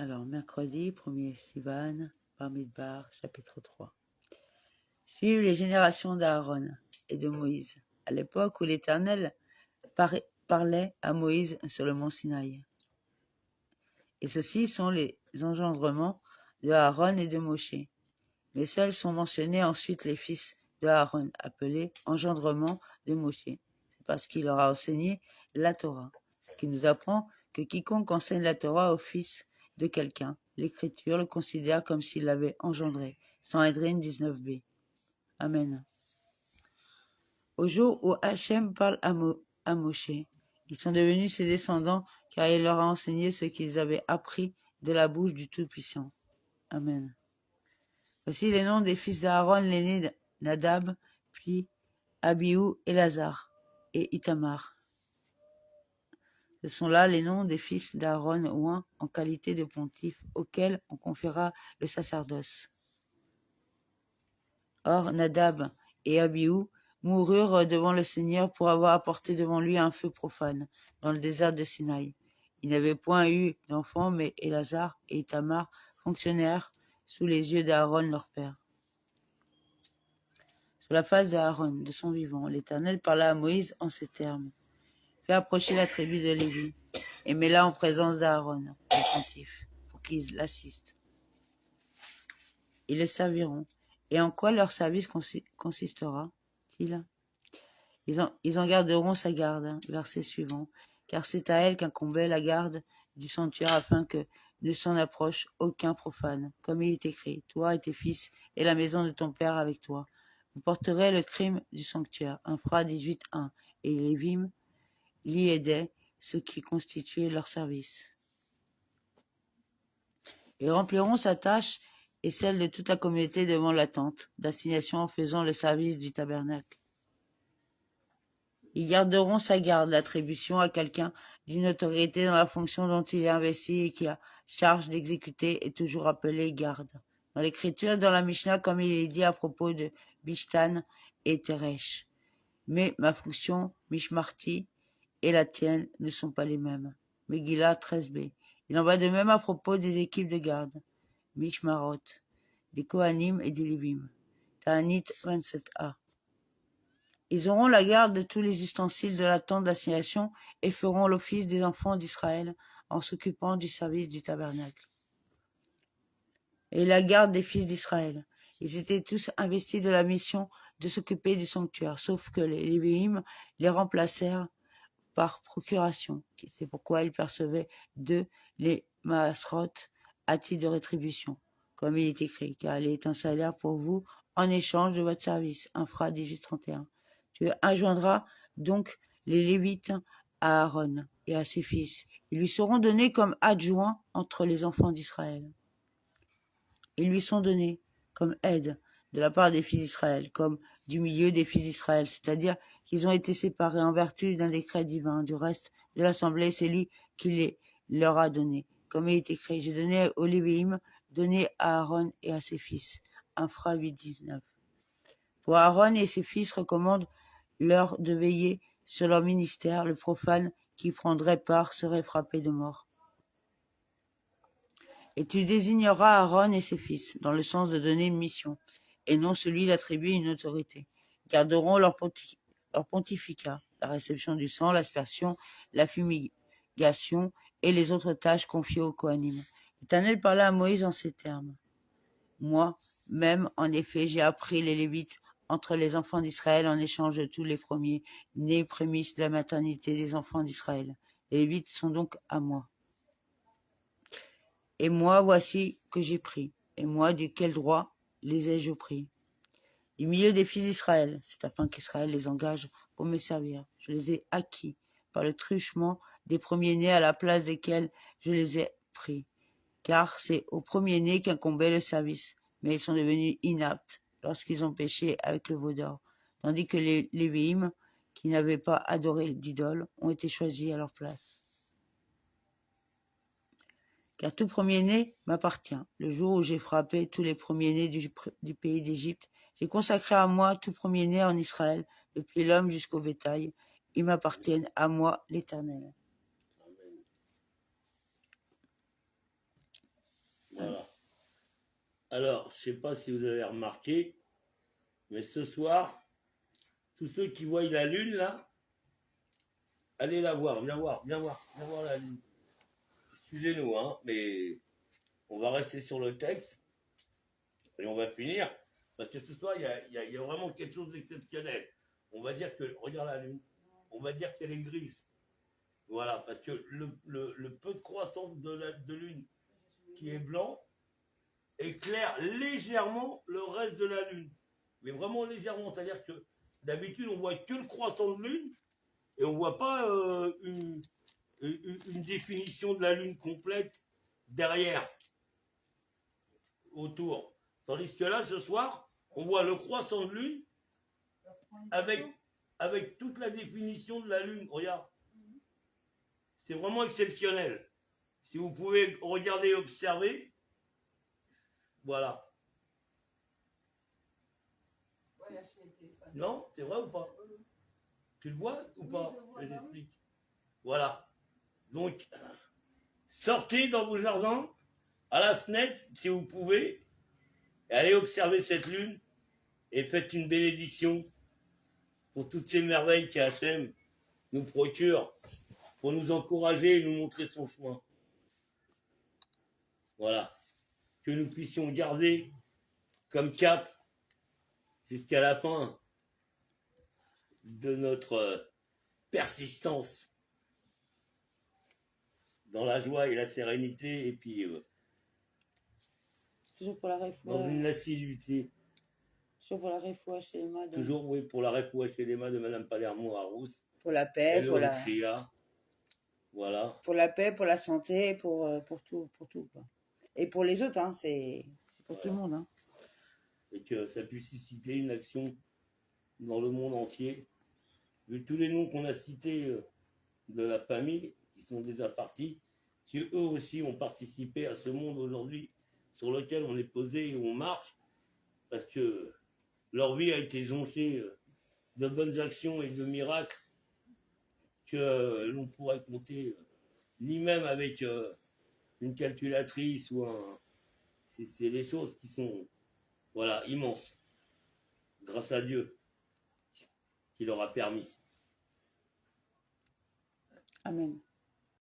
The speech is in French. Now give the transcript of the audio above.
Alors, mercredi, 1er Sivan, Bamidbar, chapitre 3. Suivent les générations d'Aaron et de Moïse, à l'époque où l'Éternel parlait à Moïse sur le mont Sinaï. Et ceux-ci sont les engendrements de Aaron et de Moshe. Mais seuls sont mentionnés ensuite les fils de Aaron, appelés engendrements de Moshe. C'est parce qu'il leur a enseigné la Torah, ce qui nous apprend que quiconque enseigne la Torah au fils de quelqu'un, l'Écriture le considère comme s'il l'avait engendré. Sanhédrin 19b. Amen. Au jour où Hachem parle à Moshe, ils sont devenus ses descendants car il leur a enseigné ce qu'ils avaient appris de la bouche du Tout-Puissant. Amen. Voici les noms des fils d'Aaron, l'aîné Nadab, puis Abihu, Elazar et Itamar. Ce sont là les noms des fils d'Aaron oints en qualité de pontife, auxquels on confiera le sacerdoce. Or, Nadab et Abihu moururent devant le Seigneur pour avoir apporté devant lui un feu profane dans le désert de Sinaï. Ils n'avaient point eu d'enfants, mais Elazar et Itamar fonctionnèrent sous les yeux d'Aaron leur père. Sur la face d'Aaron, de son vivant, l'Éternel parla à Moïse en ces termes. Fais approcher la tribu de Lévi, et mets-la en présence d'Aaron, le pontife, pour qu'ils l'assistent. Ils le serviront. Et en quoi leur service consistera-t-il? Ils en garderont sa garde, verset suivant, car c'est à elle qu'incombait la garde du sanctuaire afin que ne s'en approche aucun profane. Comme il est écrit, toi et tes fils et la maison de ton père avec toi. Vous porterez le crime du sanctuaire. Infra 18.1. Et les Lévim l'y aidaient, ce qui constituait leur service. Ils rempliront sa tâche et celle de toute la communauté devant la tente d'assignation en faisant le service du tabernacle. Ils garderont sa garde, l'attribution à quelqu'un d'une autorité dans la fonction dont il est investi et qui a charge d'exécuter est toujours appelé garde. Dans l'écriture, dans la Mishnah, comme il est dit à propos de Bishtan et Teresh. Mais ma fonction, Mishmarti, et la tienne ne sont pas les mêmes. Megillah 13b. Il en va de même à propos des équipes de garde. Mishmarot, des Kohanim et des Lévim. Ta'anit 27a. Ils auront la garde de tous les ustensiles de la tente d'assignation et feront l'office des enfants d'Israël en s'occupant du service du tabernacle. Et la garde des fils d'Israël. Ils étaient tous investis de la mission de s'occuper du sanctuaire, sauf que les Lévi'im les remplacèrent par procuration. C'est pourquoi ils percevaient d'eux les Maasrot à titre de rétribution, comme il est écrit, car il est un salaire pour vous en échange de votre service. Infra 18.31. Tu adjoindras donc les Lévites à Aaron et à ses fils. Ils lui seront donnés comme adjoints entre les enfants d'Israël. Ils lui sont donnés comme aide de la part des fils d'Israël, comme du milieu des fils d'Israël, c'est-à-dire qu'ils ont été séparés en vertu d'un décret divin. Du reste de l'assemblée, c'est lui qui les leur a donnés. Comme il est écrit, j'ai donné aux Lévi'im, donné à Aaron et à ses fils. Infra 8.19. Pour Aaron et ses fils recommande leur de veiller sur leur ministère, le profane qui prendrait part serait frappé de mort. Et tu désigneras Aaron et ses fils, dans le sens de donner une mission, et non celui d'attribuer une autorité. Ils garderont leur pontificat, la réception du sang, l'aspersion, la fumigation et les autres tâches confiées aux Kohanim. L'Éternel parla à Moïse en ces termes. Moi, même, en effet, j'ai appris les Lévites entre les enfants d'Israël en échange de tous les premiers, nés prémices de la maternité des enfants d'Israël. Les Lévites sont donc à moi. Et moi, voici que j'ai pris. Et moi, du quel droit les ai-je pris? Du milieu des fils d'Israël, c'est afin qu'Israël les engage pour me servir. Je les ai acquis par le truchement des premiers-nés à la place desquels je les ai pris. Car c'est aux premiers-nés qu'incombait le service. Mais ils sont devenus inaptes lorsqu'ils ont péché avec le veau d'or. Tandis que les Lévi'im, qui n'avaient pas adoré d'idole, ont été choisis à leur place. Car tout premier-né m'appartient. Le jour où j'ai frappé tous les premiers-nés du pays d'Égypte, j'ai consacré à moi tout premier-né en Israël, depuis l'homme jusqu'au bétail. Ils m'appartiennent à moi, l'Éternel. Alors, je ne sais pas si vous avez remarqué, mais ce soir, tous ceux qui voient la lune, là, allez la voir, viens voir la lune. Excusez-nous, hein, mais on va rester sur le texte et on va finir. Parce que ce soir, il y a vraiment quelque chose d'exceptionnel. On va dire que, regarde la lune, on va dire qu'elle est grise. Voilà, parce que le peu de croissance de lune qui est blanc éclaire légèrement le reste de la lune. Mais vraiment légèrement, c'est-à-dire que d'habitude, on voit que le croissant de lune et on ne voit pas une définition de la lune complète derrière, autour. Tandis que là, ce soir, on voit le croissant de lune avec toute la définition de la lune. Regarde. C'est vraiment exceptionnel. Si vous pouvez regarder et observer, voilà. Non, c'est vrai ou pas? Tu le vois ou pas? Je t'explique. Voilà. Donc, sortez dans vos jardins, à la fenêtre, si vous pouvez, et allez observer cette lune, et faites une bénédiction pour toutes ces merveilles qu'Hachem nous procure, pour nous encourager et nous montrer son chemin. Voilà. Que nous puissions garder comme cap jusqu'à la fin de notre persistance dans la joie et la sérénité, et puis Toujours pour la dans une assiduité. Toujours pour la réfoua chez les mains. Toujours, oui, pour la réfoua chez les mains de Madame Palermo à Rousse. Pour la paix, pour la... Voilà. Pour la paix, pour la santé, pour tout, quoi. Et pour les autres, hein, c'est pour tout le monde. Hein. Et que ça puisse susciter une action dans le monde entier. Vu tous les noms qu'on a cités de la famille, qui sont déjà partis, qui eux aussi ont participé à ce monde aujourd'hui sur lequel on est posé et on marche, parce que leur vie a été jonchée de bonnes actions et de miracles que l'on pourrait compter, ni même avec une calculatrice ou un... C'est des choses qui sont, voilà, immenses, grâce à Dieu, qui leur a permis. Amen.